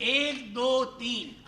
1 2 3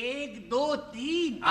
1 2 3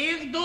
1 2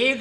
1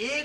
1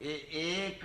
1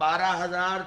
12,000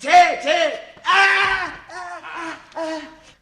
6.